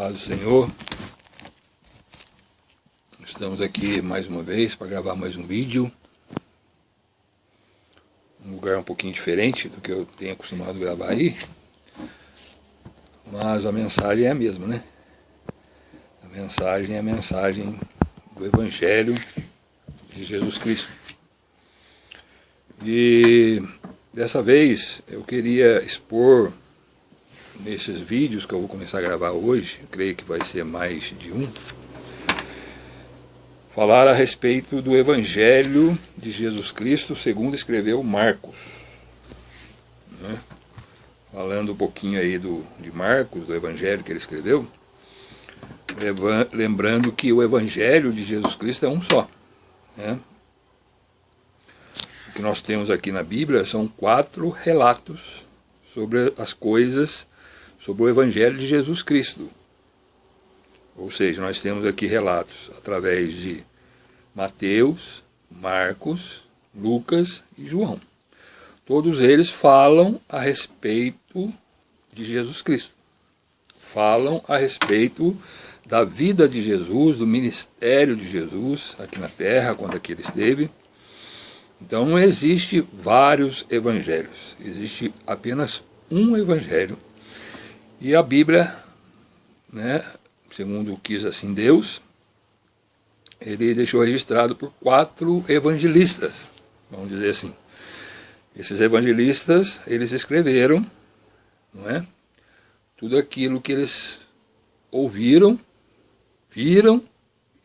Paz do Senhor. Estamos aqui mais uma vez para gravar mais um vídeo. Um lugar um pouquinho diferente do que eu tenho acostumado a gravar aí. Mas a mensagem é a mesma, né? A mensagem é a mensagem do Evangelho de Jesus Cristo. E dessa vez eu queria expor nesses vídeos que eu vou começar a gravar hoje, eu creio que vai ser mais de um, falar a respeito do Evangelho de Jesus Cristo segundo escreveu Marcos, né? Falando um pouquinho aí de Marcos, do Evangelho que ele escreveu, lembrando que o Evangelho de Jesus Cristo é um só, né? O que nós temos aqui na Bíblia são 4 relatos sobre as coisas, sobre o Evangelho de Jesus Cristo. Ou seja, nós temos aqui relatos através de Mateus, Marcos, Lucas e João. Todos eles falam a respeito de Jesus Cristo. Falam a respeito da vida de Jesus, do ministério de Jesus aqui na terra, quando aqui ele esteve. Então não existe vários evangelhos, existe apenas um evangelho. E a Bíblia, né, segundo quis assim Deus, ele deixou registrado por 4 evangelistas, vamos dizer assim. Esses evangelistas, eles escreveram, não é, tudo aquilo que eles ouviram, viram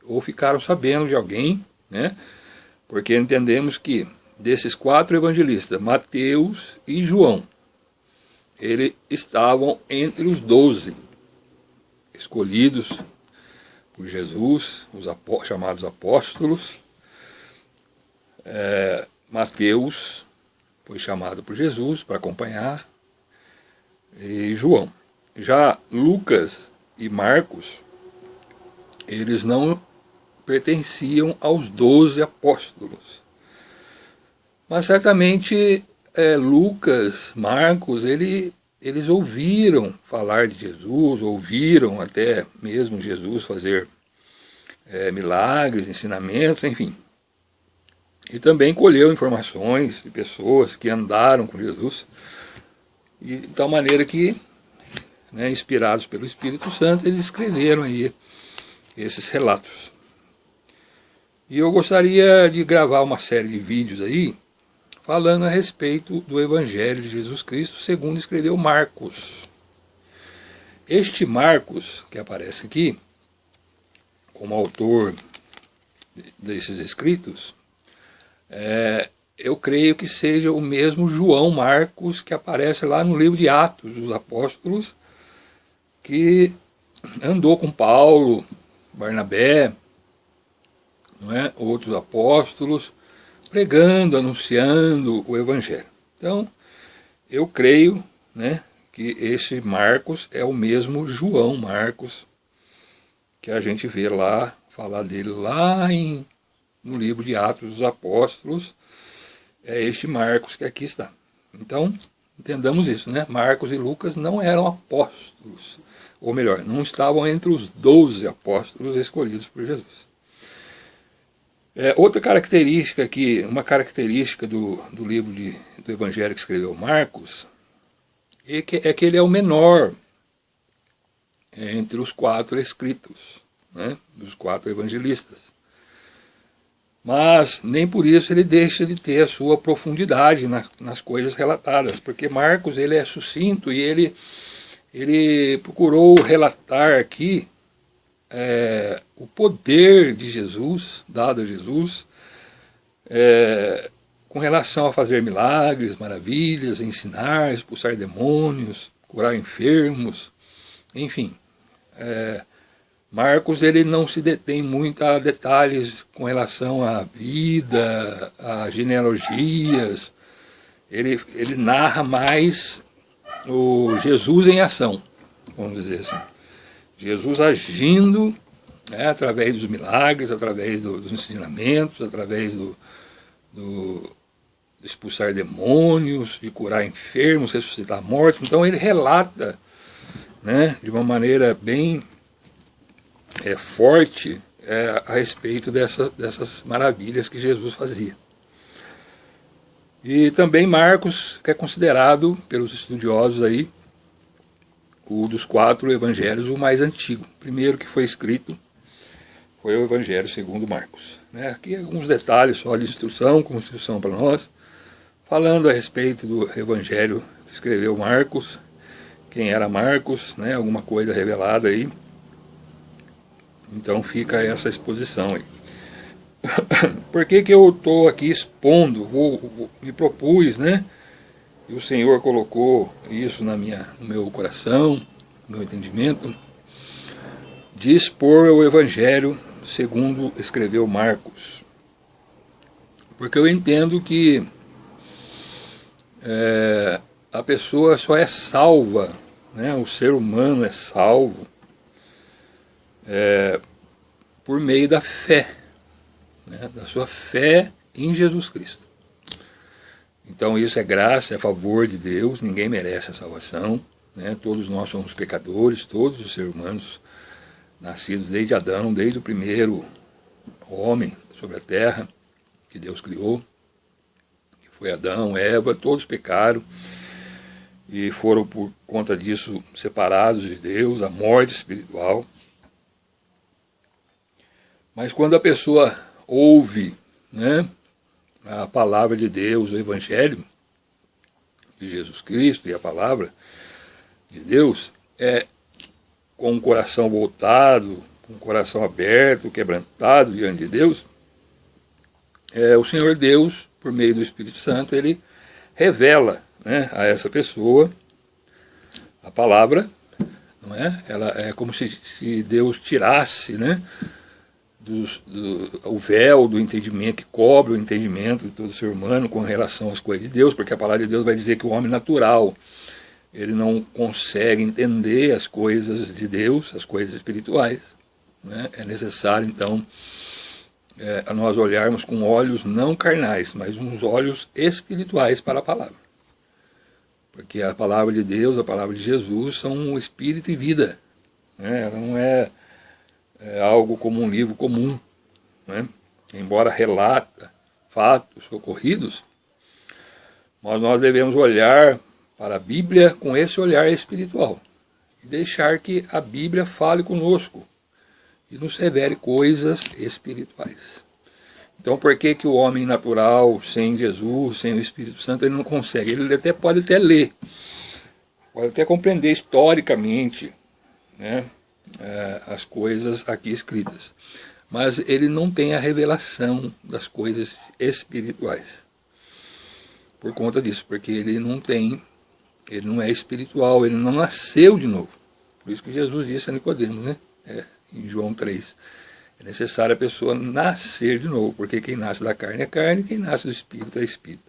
ou ficaram sabendo de alguém, né? Porque entendemos que desses 4 evangelistas, Mateus e João, eles estavam entre os 12 escolhidos por Jesus, os chamados apóstolos. Mateus foi chamado por Jesus para acompanhar, e João. Já Lucas e Marcos, eles não pertenciam aos 12 apóstolos. Mas certamente Lucas, Marcos, eles ouviram falar de Jesus, ouviram até mesmo Jesus fazer milagres, ensinamentos, enfim. E também colheu informações de pessoas que andaram com Jesus, e de tal maneira que, né, inspirados pelo Espírito Santo, eles escreveram aí esses relatos. E eu gostaria de gravar uma série de vídeos aí, falando a respeito do Evangelho de Jesus Cristo, segundo escreveu Marcos. Este Marcos, que aparece aqui, como autor desses escritos, eu creio que seja o mesmo João Marcos que aparece lá no livro de Atos dos Apóstolos, que andou com Paulo, Barnabé, não é? Outros apóstolos, pregando, anunciando o Evangelho. Então, eu creio, né, que esse Marcos é o mesmo João Marcos, que a gente vê lá, falar dele lá no livro de Atos dos Apóstolos. É este Marcos que aqui está. Então, entendamos isso, né? Marcos e Lucas não eram apóstolos, ou melhor, não estavam entre os 12 apóstolos escolhidos por Jesus. Outra característica aqui, uma característica do livro do Evangelho que escreveu Marcos, é que ele é o menor entre os 4 escritos, né, dos 4 evangelistas. Mas nem por isso ele deixa de ter a sua profundidade nas coisas relatadas, porque Marcos ele é sucinto e ele procurou relatar aqui o poder de Jesus, dado a Jesus, com relação a fazer milagres, maravilhas, ensinar, expulsar demônios, curar enfermos, enfim. Marcos ele não se detém muito a detalhes com relação à vida, a genealogias. Ele narra mais o Jesus em ação, vamos dizer assim. Jesus agindo, né, através dos milagres, através dos ensinamentos, através do expulsar demônios, de curar enfermos, ressuscitar mortos. Então ele relata, né, de uma maneira bem forte a respeito dessas maravilhas que Jesus fazia. E também Marcos, que é considerado pelos estudiosos aí, o dos 4 evangelhos, o mais antigo. O primeiro que foi escrito foi o Evangelho segundo Marcos. Aqui alguns detalhes só de instrução, como instrução para nós, falando a respeito do Evangelho que escreveu Marcos, quem era Marcos, alguma coisa revelada aí. Então fica essa exposição aí. Por que eu estou aqui expondo, me propus, e o Senhor colocou isso no meu coração, no meu entendimento, de expor o Evangelho segundo escreveu Marcos. Porque eu entendo que a pessoa só é salva, o ser humano é salvo por meio da fé, da sua fé em Jesus Cristo. Então isso é graça, é favor de Deus, ninguém merece a salvação, todos nós somos pecadores, todos os seres humanos nascidos desde Adão, desde o primeiro homem sobre a terra que Deus criou, que foi Adão, Eva, todos pecaram e foram por conta disso separados de Deus, a morte espiritual. Mas quando a pessoa ouve a palavra de Deus, o Evangelho de Jesus Cristo e a palavra de Deus, com o coração voltado, com o coração aberto, quebrantado diante de Deus, o Senhor Deus, por meio do Espírito Santo, ele revela a essa pessoa a palavra, não é? Ela é como se Deus tirasse, o véu do entendimento, que cobre o entendimento de todo ser humano com relação às coisas de Deus, porque a palavra de Deus vai dizer que o homem natural, ele não consegue entender as coisas de Deus, as coisas espirituais. É necessário, então, nós olharmos com olhos não carnais, mas uns olhos espirituais para a palavra. Porque a palavra de Deus, a palavra de Jesus, são espírito e vida. Ela não é algo como um livro comum. Embora relata fatos ocorridos, mas nós devemos olhar para a Bíblia com esse olhar espiritual e deixar que a Bíblia fale conosco e nos revele coisas espirituais. Então por que o homem natural, sem Jesus, sem o Espírito Santo, ele não consegue? Ele pode até ler, pode até compreender historicamente as coisas aqui escritas, mas ele não tem a revelação das coisas espirituais. Por conta disso, porque ele não é espiritual, ele não nasceu de novo. Por isso que Jesus disse a Nicodemos, em João 3. É necessário a pessoa nascer de novo, porque quem nasce da carne é carne, quem nasce do Espírito é Espírito.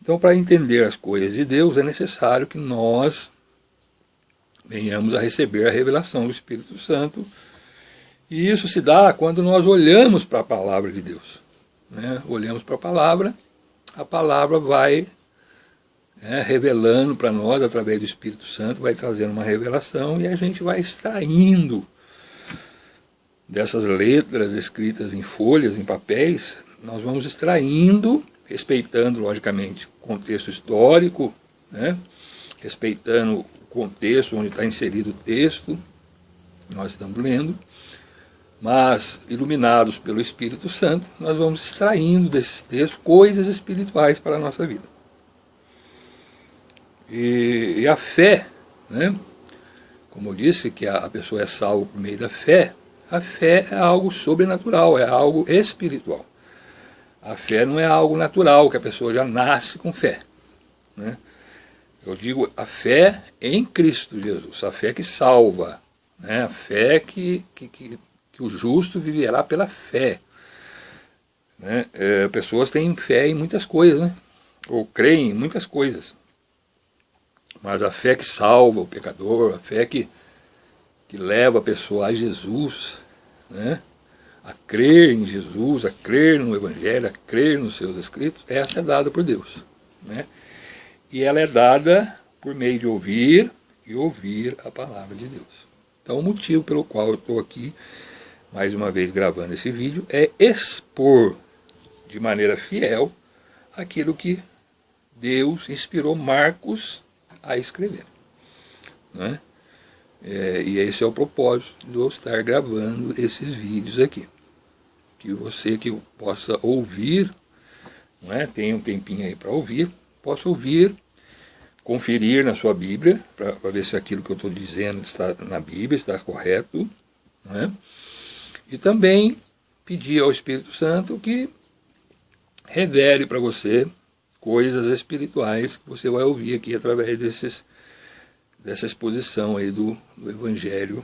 Então, para entender as coisas de Deus, é necessário que nós venhamos a receber a revelação do Espírito Santo. E isso se dá quando nós olhamos para a palavra de Deus. Olhamos para a palavra vai revelando para nós, através do Espírito Santo, vai trazendo uma revelação e a gente vai extraindo dessas letras escritas em folhas, em papéis, nós vamos extraindo, respeitando, logicamente, o contexto histórico, respeitando o contexto onde está inserido o texto que nós estamos lendo, mas, iluminados pelo Espírito Santo, nós vamos extraindo desses textos coisas espirituais para a nossa vida. E a fé, como eu disse, que a pessoa é salva por meio da fé, a fé é algo sobrenatural, é algo espiritual. A fé não é algo natural, que a pessoa já nasce com fé. Eu digo a fé em Cristo Jesus, a fé que salva, a fé que o justo viverá pela fé. Pessoas têm fé em muitas coisas, ou creem em muitas coisas. Mas a fé que salva o pecador, a fé que leva a pessoa a Jesus, a crer em Jesus, a crer no Evangelho, a crer nos seus escritos, essa é dada por Deus. E ela é dada por meio de ouvir e ouvir a palavra de Deus. Então o motivo pelo qual eu estou aqui mais uma vez gravando esse vídeo, é expor de maneira fiel aquilo que Deus inspirou Marcos a escrever, né? E esse é o propósito de eu estar gravando esses vídeos aqui. Que você que possa ouvir, não é? Tem um tempinho aí para ouvir, possa ouvir, conferir na sua Bíblia, para ver se aquilo que eu estou dizendo está na Bíblia, está correto, não é? E também pedir ao Espírito Santo que revele para você coisas espirituais que você vai ouvir aqui através dessa exposição aí do Evangelho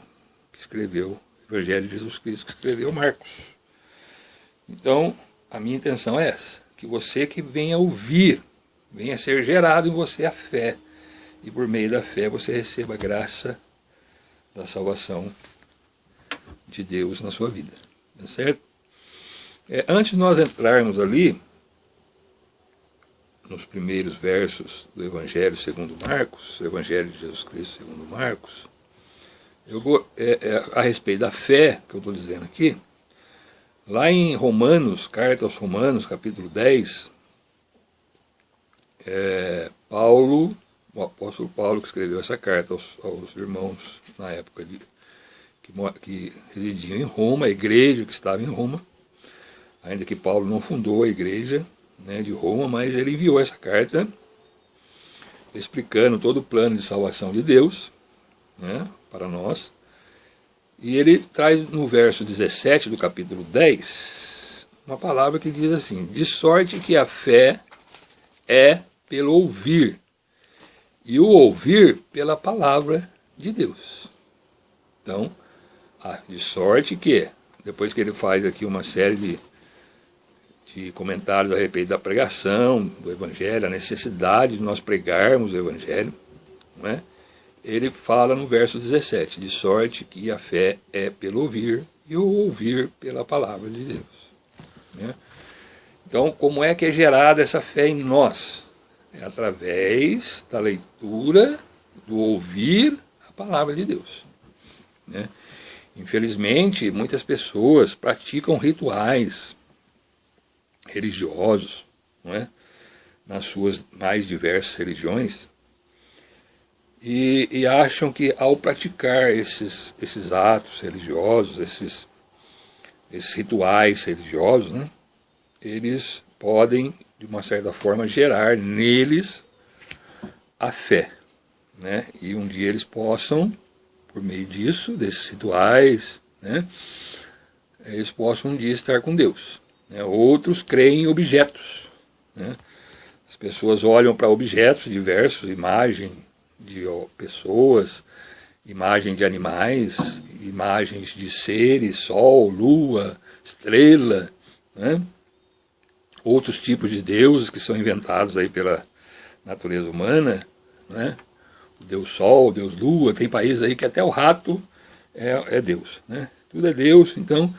que escreveu, Evangelho de Jesus Cristo que escreveu Marcos. Então, a minha intenção é essa, que você que venha ouvir, venha ser gerado em você a fé, e por meio da fé você receba a graça da salvação de Deus na sua vida, tá certo? Antes de nós entrarmos ali, nos primeiros versos do Evangelho segundo Marcos, o Evangelho de Jesus Cristo segundo Marcos, eu vou, a respeito da fé, que eu estou dizendo aqui, lá em Romanos, carta aos Romanos, capítulo 10, Paulo, o apóstolo Paulo que escreveu essa carta aos irmãos na época que residiam em Roma, a igreja que estava em Roma, ainda que Paulo não fundou a igreja, né, de Roma, mas ele enviou essa carta explicando todo o plano de salvação de Deus, né, para nós. E ele traz no verso 17 do capítulo 10 uma palavra que diz assim: de sorte que a fé é pelo ouvir, e o ouvir pela palavra de Deus. Então, de sorte que, depois que ele faz aqui uma série de comentários a respeito da pregação, do Evangelho, a necessidade de nós pregarmos o Evangelho, não é? Ele fala no verso 17, de sorte que a fé é pelo ouvir, e o ouvir pela palavra de Deus, né? Então, como é que é gerada essa fé em nós? É através da leitura, do ouvir a palavra de Deus, né? Infelizmente, muitas pessoas praticam rituais religiosos, não é? Nas suas mais diversas religiões, e acham que ao praticar esses atos religiosos, esses rituais religiosos, né, eles podem, de uma certa forma, gerar neles a fé, né? E um dia eles possam, por meio disso, desses rituais, né, eles possam um dia estar com Deus. Outros creem em objetos, né? As pessoas olham para objetos diversos, imagem de pessoas, imagem de animais, imagens de seres, sol, lua, estrela, né? Outros tipos de deuses que são inventados aí pela natureza humana, né? O Deus Sol, o Deus Lua, tem países aí que até o rato é Deus, né? Tudo é Deus. Então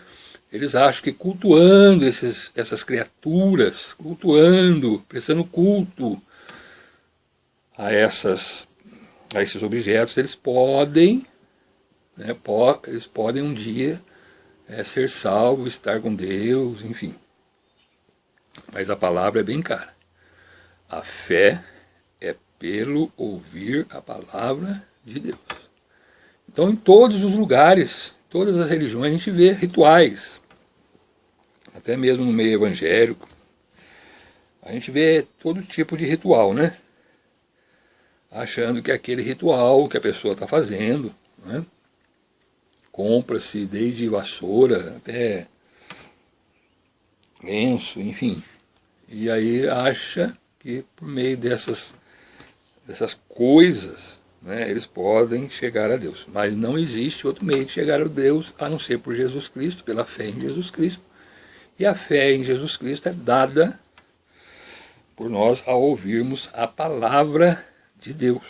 eles acham que cultuando essas criaturas, cultuando, prestando culto a esses objetos, eles podem, né, eles podem um dia ser salvos, estar com Deus, enfim. Mas a palavra é bem clara. A fé é pelo ouvir a palavra de Deus. Então, em todos os lugares, todas as religiões, a gente vê rituais. Até mesmo no meio evangélico, a gente vê todo tipo de ritual, né? Achando que aquele ritual que a pessoa está fazendo, né? Compra-se desde vassoura até lenço, enfim. E aí acha que por meio dessas coisas, né, eles podem chegar a Deus. Mas não existe outro meio de chegar a Deus a não ser por Jesus Cristo, pela fé em Jesus Cristo. E a fé em Jesus Cristo é dada por nós ao ouvirmos a palavra de Deus,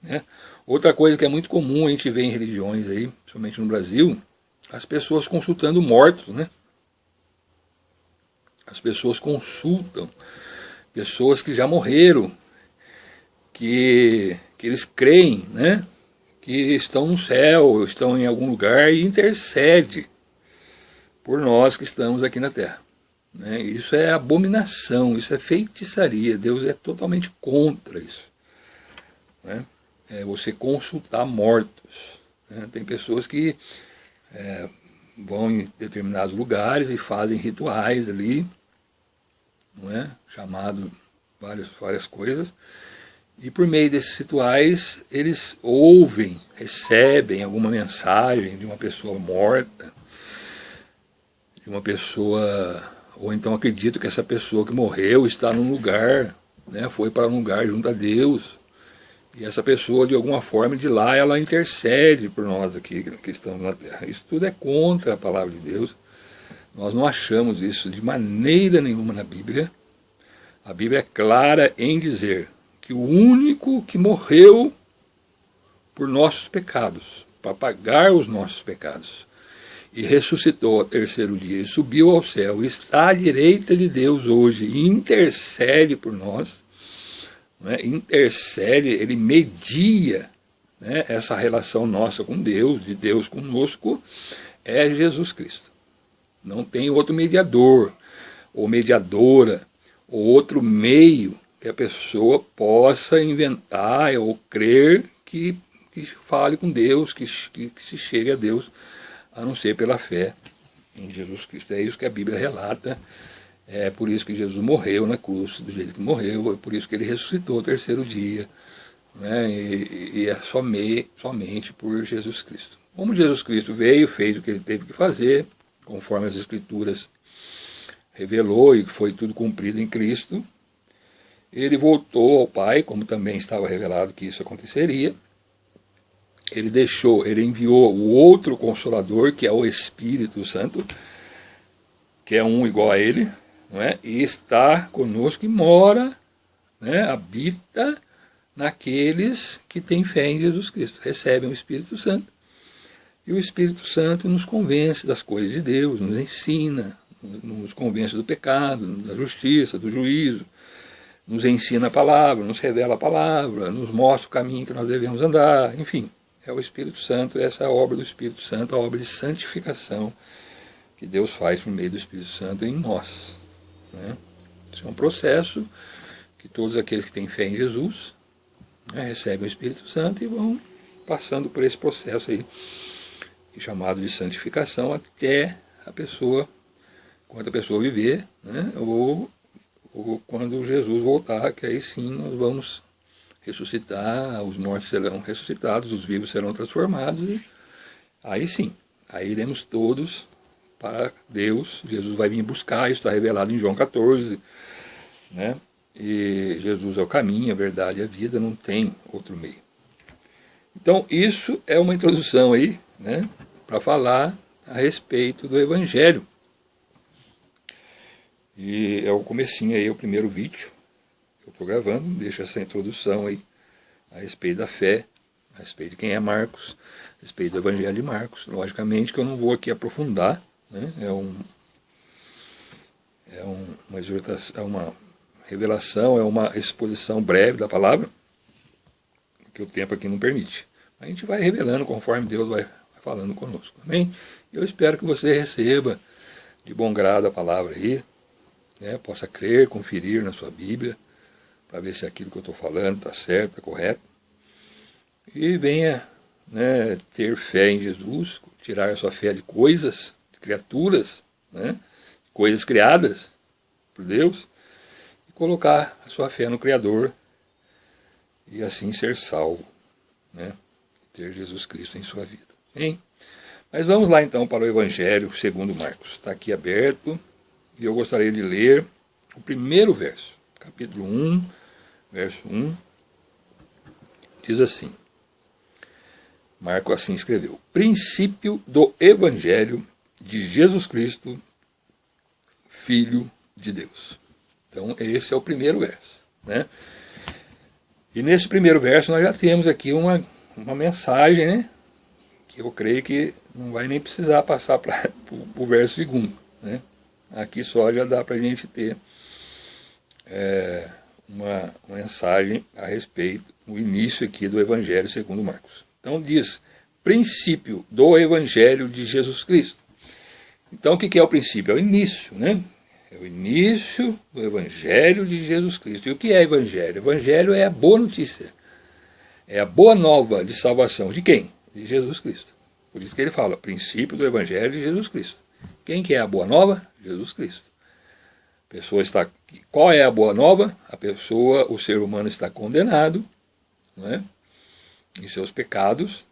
né? Outra coisa que é muito comum a gente ver em religiões aí, principalmente no Brasil, as pessoas consultando mortos, né? As pessoas consultam pessoas que já morreram, que eles creem, né, que estão no céu, estão em algum lugar, e intercede por nós que estamos aqui na terra. Né? Isso é abominação, isso é feitiçaria. Deus é totalmente contra isso. Né? É você consultar mortos. Né? Tem pessoas que vão em determinados lugares e fazem rituais ali, não é? Chamado várias coisas, e por meio desses rituais eles ouvem, recebem alguma mensagem de uma pessoa morta, de uma pessoa, ou então acreditam que essa pessoa que morreu está num lugar, né? Foi para um lugar junto a Deus, e essa pessoa de alguma forma de lá ela intercede por nós aqui que estamos na terra. Isso tudo é contra a palavra de Deus. Nós não achamos isso de maneira nenhuma na Bíblia. A Bíblia é clara em dizer que o único que morreu por nossos pecados, para pagar os nossos pecados, e ressuscitou ao terceiro dia, e subiu ao céu, e está à direita de Deus hoje, e intercede por nós, né? Intercede, ele media, né, essa relação nossa com Deus, de Deus conosco, é Jesus Cristo. Não tem outro mediador, ou mediadora, ou outro meio que a pessoa possa inventar ou crer que fale com Deus, que se chegue a Deus, a não ser pela fé em Jesus Cristo. É isso que a Bíblia relata, é por isso que Jesus morreu na cruz, do jeito que morreu, é por isso que ele ressuscitou ao terceiro dia, né? E é somente por Jesus Cristo. Como Jesus Cristo veio, fez o que ele teve que fazer, conforme as Escrituras revelou, e foi tudo cumprido em Cristo, ele voltou ao Pai, como também estava revelado que isso aconteceria. Ele enviou o outro Consolador, que é o Espírito Santo, que é um igual a ele, não é? E está conosco e mora, né? Habita naqueles que têm fé em Jesus Cristo, recebem o Espírito Santo, e o Espírito Santo nos convence das coisas de Deus, nos ensina, nos convence do pecado, da justiça, do juízo, nos ensina a palavra, nos revela a palavra, nos mostra o caminho que nós devemos andar, enfim, é o Espírito Santo, essa é a obra do Espírito Santo, a obra de santificação que Deus faz por meio do Espírito Santo em nós. Né? Isso é um processo que todos aqueles que têm fé em Jesus, né, recebem o Espírito Santo e vão passando por esse processo aí, chamado de santificação, até a pessoa, quando a pessoa viver, né, ou quando Jesus voltar, que aí sim nós vamos ressuscitar, os mortos serão ressuscitados, os vivos serão transformados, e aí sim, aí iremos todos para Deus. Jesus vai vir buscar, isso está revelado em João 14, né? E Jesus é o caminho, a verdade e a vida, não tem outro meio. Então isso é uma introdução aí, né, para falar a respeito do Evangelho. E é o comecinho aí, o primeiro vídeo que eu estou gravando, deixa essa introdução aí a respeito da fé, a respeito de quem é Marcos, a respeito do Evangelho de Marcos. Logicamente que eu não vou aqui aprofundar, né? Uma exortação, é uma revelação, é uma exposição breve da palavra, que o tempo aqui não permite. A gente vai revelando conforme Deus vai falando conosco, amém? Eu espero que você receba de bom grado a palavra aí, né, possa crer, conferir na sua Bíblia, para ver se aquilo que eu estou falando está certo, está correto, e venha, né, ter fé em Jesus, tirar a sua fé de coisas, de criaturas, né, coisas criadas por Deus, e colocar a sua fé no Criador, e assim ser salvo, né, ter Jesus Cristo em sua vida. Hein? Mas vamos lá então para o Evangelho segundo Marcos. Está aqui aberto. E eu gostaria de ler o primeiro verso, capítulo 1, verso 1, diz assim, Marcos assim escreveu: princípio do Evangelho de Jesus Cristo, Filho de Deus. Então esse é o primeiro verso, né? E nesse primeiro verso nós já temos aqui uma mensagem, né? Que eu creio que não vai nem precisar passar para o verso segundo, né? Aqui só já dá para a gente ter uma mensagem a respeito, o início aqui do Evangelho segundo Marcos. Então diz, princípio do Evangelho de Jesus Cristo. Então o que é o princípio? É o início, né? É o início do Evangelho de Jesus Cristo. E o que é Evangelho? Evangelho é a boa notícia. É a boa nova de salvação. De quem? De Jesus Cristo. Por isso que ele fala, princípio do Evangelho de Jesus Cristo. Quem que é a boa nova? Jesus Cristo. A pessoa está... Qual é a boa nova? A pessoa, o ser humano está condenado, né, em seus pecados,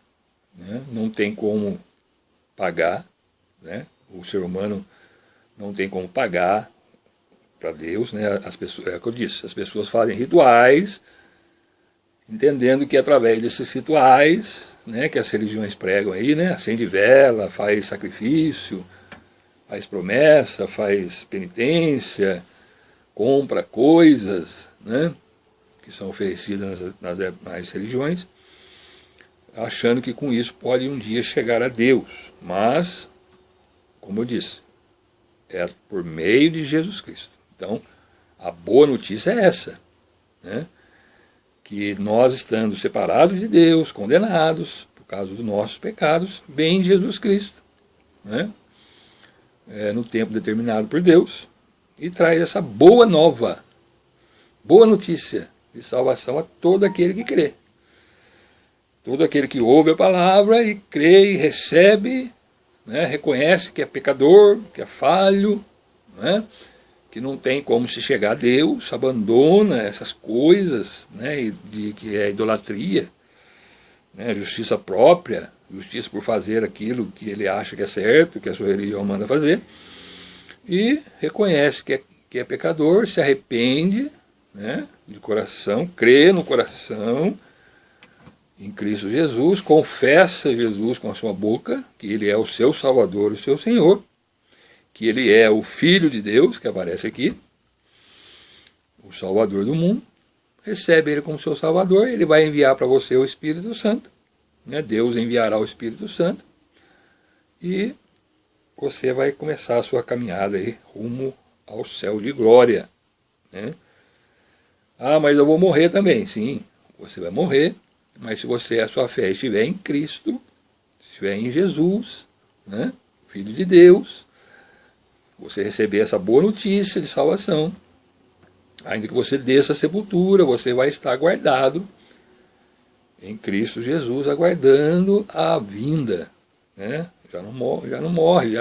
né, não tem como pagar, né, o ser humano não tem como pagar para Deus, né, as pessoas, é o que eu disse, as pessoas fazem rituais, entendendo que através desses rituais, né, que as religiões pregam aí, né, acende vela, faz sacrifício, faz promessa, faz penitência, compra coisas, né, que são oferecidas nas demais religiões, achando que com isso pode um dia chegar a Deus. Mas, como eu disse, é por meio de Jesus Cristo. Então, a boa notícia é essa, né, que nós, estando separados de Deus, condenados por causa dos nossos pecados, vem Jesus Cristo, né, no tempo determinado por Deus, e traz essa boa nova, boa notícia de salvação a todo aquele que crê. Todo aquele que ouve a palavra e crê e recebe, né, reconhece que é pecador, que é falho, né, que não tem como se chegar a Deus, abandona essas coisas, né, que é idolatria, né, justiça própria, justiça por fazer aquilo que ele acha que é certo, que a sua religião manda fazer, e reconhece que é pecador, se arrepende, né, de coração, crê no coração em Cristo Jesus, confessa Jesus com a sua boca, que ele é o seu Salvador, o seu Senhor, que ele é o Filho de Deus, que aparece aqui, o Salvador do mundo, recebe ele como seu Salvador, ele vai enviar para você o Espírito Santo, né, Deus enviará o Espírito Santo, e você vai começar a sua caminhada aí rumo ao céu de glória, né? Ah, mas eu vou morrer também. Sim, você vai morrer, mas se você, a sua fé estiver em Cristo, estiver em Jesus, né, Filho de Deus, você receber essa boa notícia de salvação, ainda que você desça a sepultura, você vai estar guardado em Cristo Jesus, aguardando a vinda, né? Já não morre,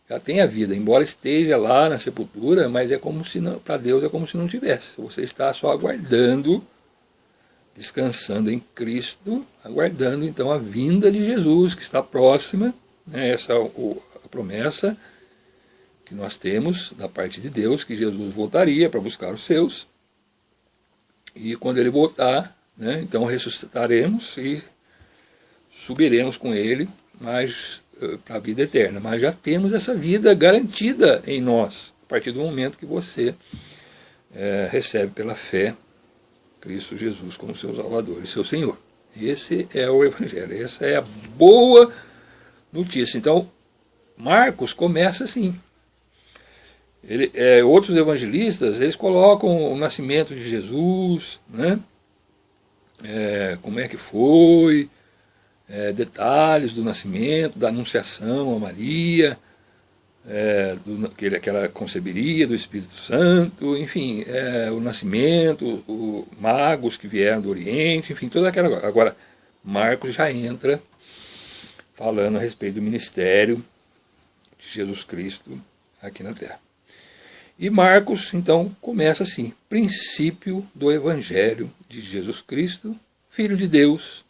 já tem a vida, embora esteja lá na sepultura, mas é como se para Deus é como se não tivesse. Você está só aguardando, descansando em Cristo, aguardando então a vinda de Jesus, que está próxima, né? Essa é a promessa que nós temos da parte de Deus, que Jesus voltaria para buscar os seus, e quando ele voltar, né, então ressuscitaremos e subiremos com ele, mas para a vida eterna. Mas já temos essa vida garantida em nós, a partir do momento que você recebe pela fé Cristo Jesus como seu Salvador e seu Senhor. Esse é o Evangelho, essa é a boa notícia. Então, Marcos começa assim. Outros evangelistas, eles colocam o nascimento de Jesus, né, como é que foi, detalhes do nascimento, da anunciação a Maria, que ela conceberia do Espírito Santo, enfim, o nascimento, os magos que vieram do Oriente, enfim, toda aquela... Agora, Marcos já entra falando a respeito do ministério de Jesus Cristo aqui na Terra. E Marcos, então, começa assim, princípio do Evangelho de Jesus Cristo, Filho de Deus.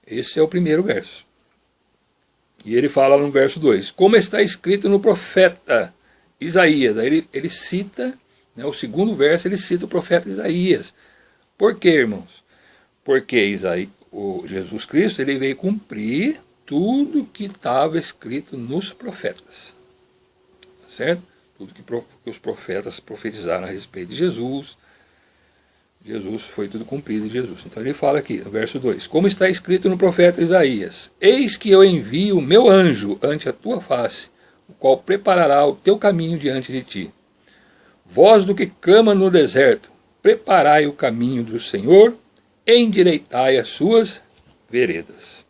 Esse é o primeiro verso. E ele fala no verso 2, como está escrito no profeta Isaías. Aí ele cita, né, o segundo verso, ele cita o profeta Isaías. Por quê, irmãos? Porque o Jesus Cristo ele veio cumprir tudo que estava escrito nos profetas. Certo? Tudo que os profetas profetizaram a respeito de Jesus. Jesus foi tudo cumprido em Jesus. Então ele fala aqui, no verso 2, como está escrito no profeta Isaías, eis que eu envio o meu anjo ante a tua face, o qual preparará o teu caminho diante de ti. Vós do que clama no deserto, preparai o caminho do Senhor, endireitai as suas veredas.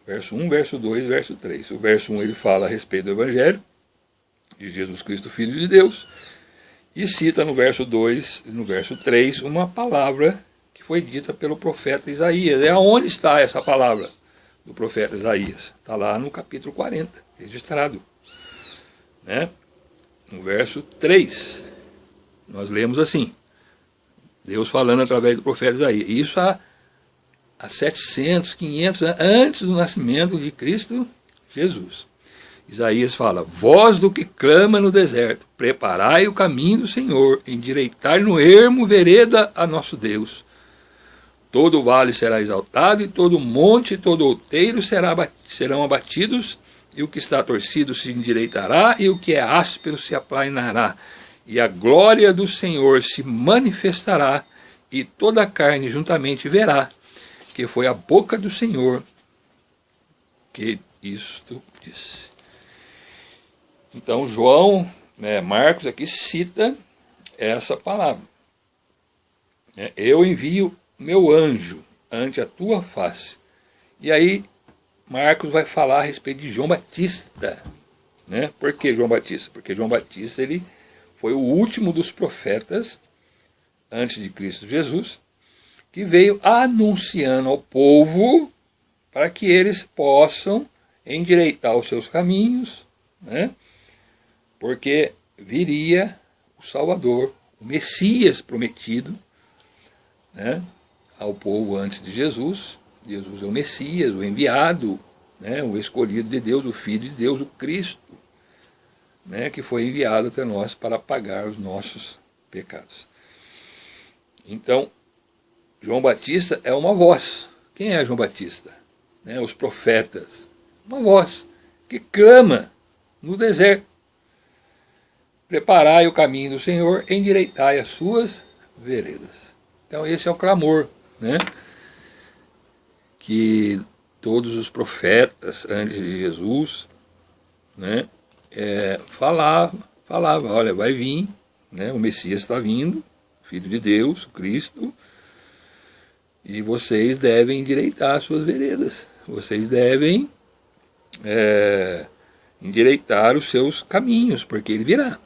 verso 1, verso 2, verso 3. O verso 1 ele fala a respeito do Evangelho de Jesus Cristo, Filho de Deus, e cita no verso 2 e no verso 3 uma palavra que foi dita pelo profeta Isaías. Onde está essa palavra do profeta Isaías? Está lá no capítulo 40, registrado, né? No verso 3, nós lemos assim, Deus falando através do profeta Isaías. Isso há 700, 500 anos antes do nascimento de Cristo Jesus. Isaías fala: voz do que clama no deserto, preparai o caminho do Senhor, endireitai no ermo vereda a nosso Deus. Todo vale será exaltado, e todo monte e todo outeiro serão abatidos, e o que está torcido se endireitará, e o que é áspero se aplanará. E a glória do Senhor se manifestará, e toda a carne juntamente verá, que foi a boca do Senhor que isto disse. Então João, Marcos aqui cita essa palavra. Eu envio meu anjo ante a tua face. E aí Marcos vai falar a respeito de João Batista. Por que João Batista? Porque João Batista ele foi o último dos profetas antes de Cristo Jesus, que veio anunciando ao povo para que eles possam endireitar os seus caminhos, porque viria o Salvador, o Messias prometido, ao povo antes de Jesus. Jesus é o Messias, o enviado, o escolhido de Deus, o Filho de Deus, o Cristo, que foi enviado até nós para pagar os nossos pecados. Então, João Batista é uma voz. Quem é João Batista? Os profetas. Uma voz que clama no deserto: preparai o caminho do Senhor, endireitai as suas veredas. Então esse é o clamor, que todos os profetas antes de Jesus, falavam, olha, vai vir, o Messias está vindo, Filho de Deus, Cristo, e vocês devem endireitar as suas veredas, vocês devem endireitar os seus caminhos, porque ele virá.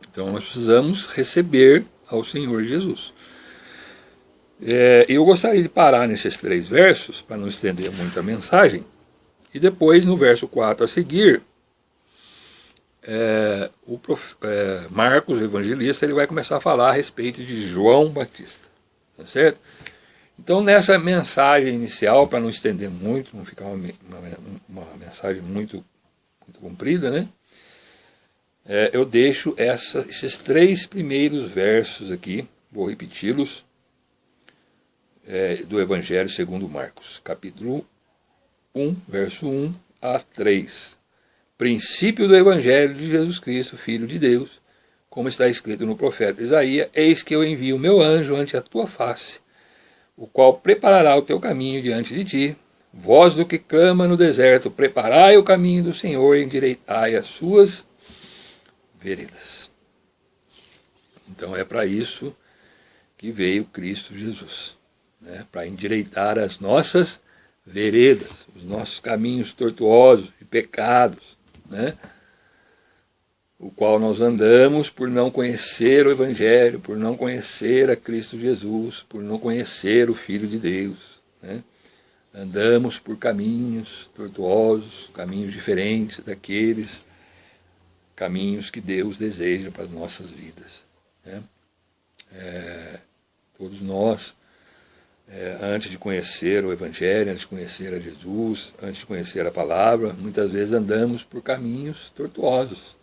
Então nós precisamos receber ao Senhor Jesus. Eu gostaria de parar nesses 3 versos, para não estender muito a mensagem, e depois no verso 4 a seguir, Marcos, o evangelista, ele vai começar a falar a respeito de João Batista. Tá certo? Então nessa mensagem inicial, para não estender muito, não ficar uma mensagem muito comprida, eu deixo esses 3 primeiros versos aqui, vou repeti-los, do Evangelho segundo Marcos, capítulo 1, verso 1 a 3. Princípio do Evangelho de Jesus Cristo, Filho de Deus, como está escrito no profeta Isaías: eis que eu envio o meu anjo ante a tua face, o qual preparará o teu caminho diante de ti. Voz do que clama no deserto, preparai o caminho do Senhor, endireitai as suas veredas. Então é para isso que veio Cristo Jesus, para endireitar as nossas veredas, os nossos caminhos tortuosos e pecados, o qual nós andamos por não conhecer o Evangelho, por não conhecer a Cristo Jesus, por não conhecer o Filho de Deus. Andamos por caminhos tortuosos, caminhos diferentes daqueles caminhos que Deus deseja para as nossas vidas. Todos nós, antes de conhecer o Evangelho, antes de conhecer a Jesus, antes de conhecer a palavra, muitas vezes andamos por caminhos tortuosos,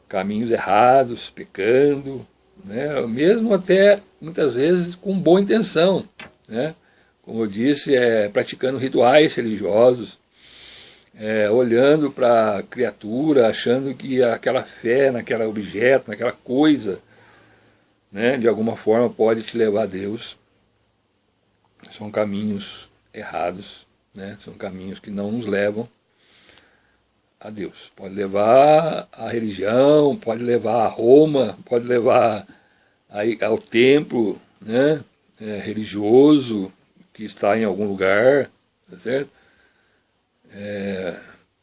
caminhos errados, pecando, mesmo até muitas vezes com boa intenção, como eu disse, praticando rituais religiosos, olhando para a criatura, achando que aquela fé naquele objeto, naquela coisa, de alguma forma pode te levar a Deus. São caminhos errados, são caminhos que não nos levam a Deus. Pode levar à religião, pode levar a Roma, pode levar ao templo religioso, que está em algum lugar, tá certo?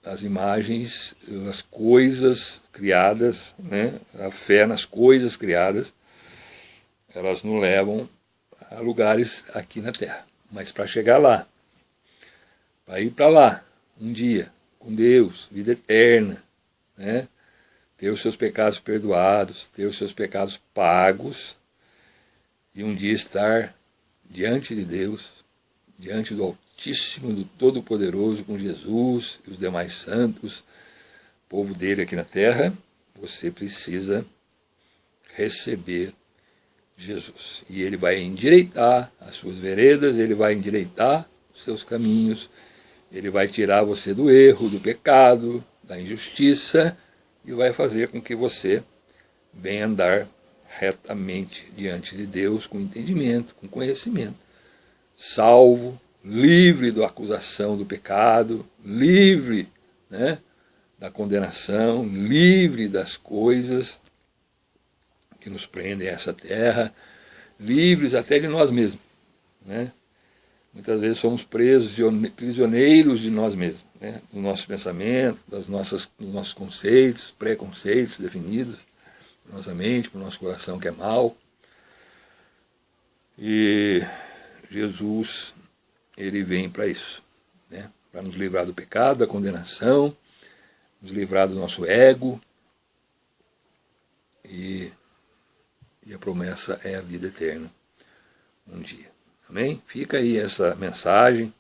As imagens, as coisas criadas, né? A fé nas coisas criadas, elas nos levam a lugares aqui na Terra. Mas para chegar lá, para ir para lá, um dia, com Deus, vida eterna, né? Ter os seus pecados perdoados, ter os seus pecados pagos, e um dia estar diante de Deus, diante do Altíssimo, do Todo-Poderoso, com Jesus e os demais santos, povo dele aqui na terra, você precisa receber Jesus. E ele vai endireitar as suas veredas, ele vai endireitar os seus caminhos, ele vai tirar você do erro, do pecado, da injustiça, e vai fazer com que você venha andar retamente diante de Deus, com entendimento, com conhecimento, salvo, livre da acusação do pecado, livre, né, da condenação, livre das coisas que nos prendem a essa terra, livres até de nós mesmos, né? Muitas vezes somos prisioneiros de nós mesmos, né? Do nosso pensamento, dos nossos conceitos, preconceitos definidos por nossa mente, por nosso coração que é mau. E Jesus, ele vem para isso, né? Para nos livrar do pecado, da condenação, nos livrar do nosso ego, e a promessa é a vida eterna um dia. Amém? Fica aí essa mensagem,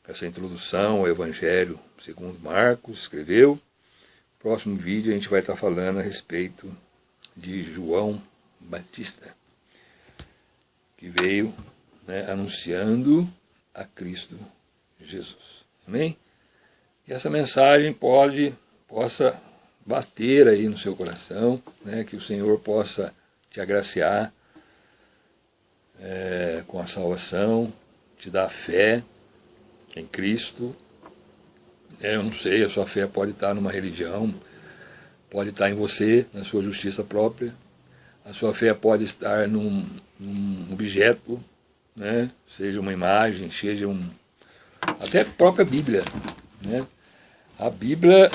essa introdução ao Evangelho segundo Marcos escreveu. No próximo vídeo a gente vai estar falando a respeito de João Batista, que veio, né, anunciando a Cristo Jesus. Amém? E essa mensagem possa bater aí no seu coração, né, que o Senhor possa te agraciar com a salvação, te dar fé em Cristo. Eu não sei, a sua fé pode estar numa religião, pode estar em você, na sua justiça própria. A sua fé pode estar num objeto, né, seja uma imagem, seja até a própria Bíblia, né? A Bíblia,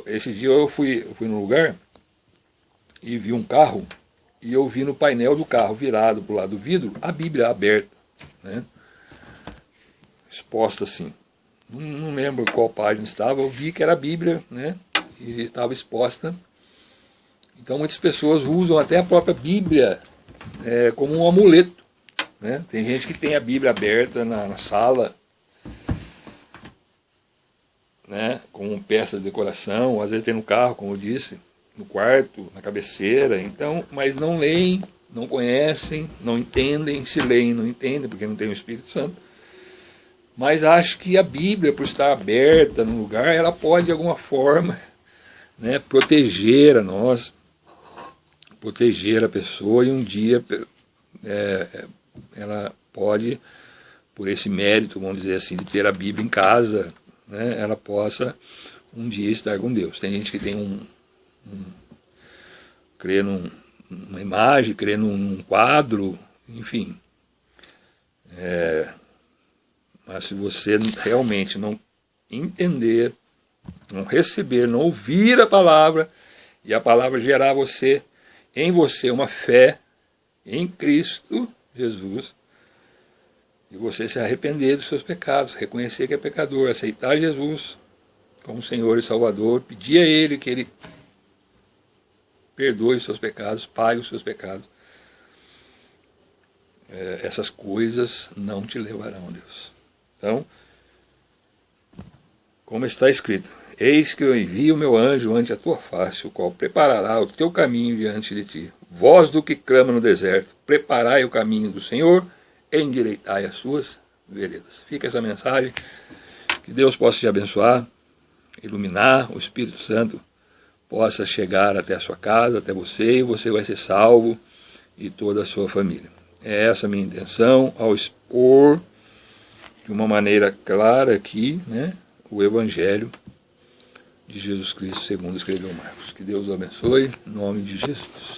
esse dia eu fui num lugar e vi um carro, e eu vi no painel do carro, virado para o lado do vidro, a Bíblia aberta, né? Exposta assim. Não lembro qual página estava, eu vi que era a Bíblia, né? E estava exposta. Então muitas pessoas usam até a própria Bíblia como um amuleto, né? Tem gente que tem a Bíblia aberta na sala, né, como peça de decoração, ou às vezes tem no carro, como eu disse, no quarto, na cabeceira. Então, mas não leem, não conhecem, não entendem. Se leem, não entendem, porque não tem o Espírito Santo. Mas acho que a Bíblia, por estar aberta no lugar, ela pode de alguma forma, né, proteger a nós, proteger a pessoa, e um dia ela pode, por esse mérito, vamos dizer assim, de ter a Bíblia em casa, né, ela possa um dia estar com Deus. Tem gente que tem crê numa imagem, crê num quadro, enfim. Mas se você realmente não entender, não receber, não ouvir a palavra, e a palavra gerar em você uma fé em Cristo Jesus, e você se arrepender dos seus pecados, reconhecer que é pecador, aceitar Jesus como Senhor e Salvador, pedir a Ele que Ele perdoe os seus pecados, pague os seus pecados, essas coisas não te levarão a Deus. Então, como está escrito: eis que eu envio o meu anjo ante a tua face, o qual preparará o teu caminho diante de ti. Voz do que clama no deserto, preparai o caminho do Senhor, endireitai as suas veredas. Fica essa mensagem, que Deus possa te abençoar, iluminar, o Espírito Santo possa chegar até a sua casa, até você, e você vai ser salvo, e toda a sua família. É essa a minha intenção ao expor de uma maneira clara aqui, né, o Evangelho de Jesus Cristo segundo escreveu Marcos. Que Deus o abençoe, em nome de Jesus.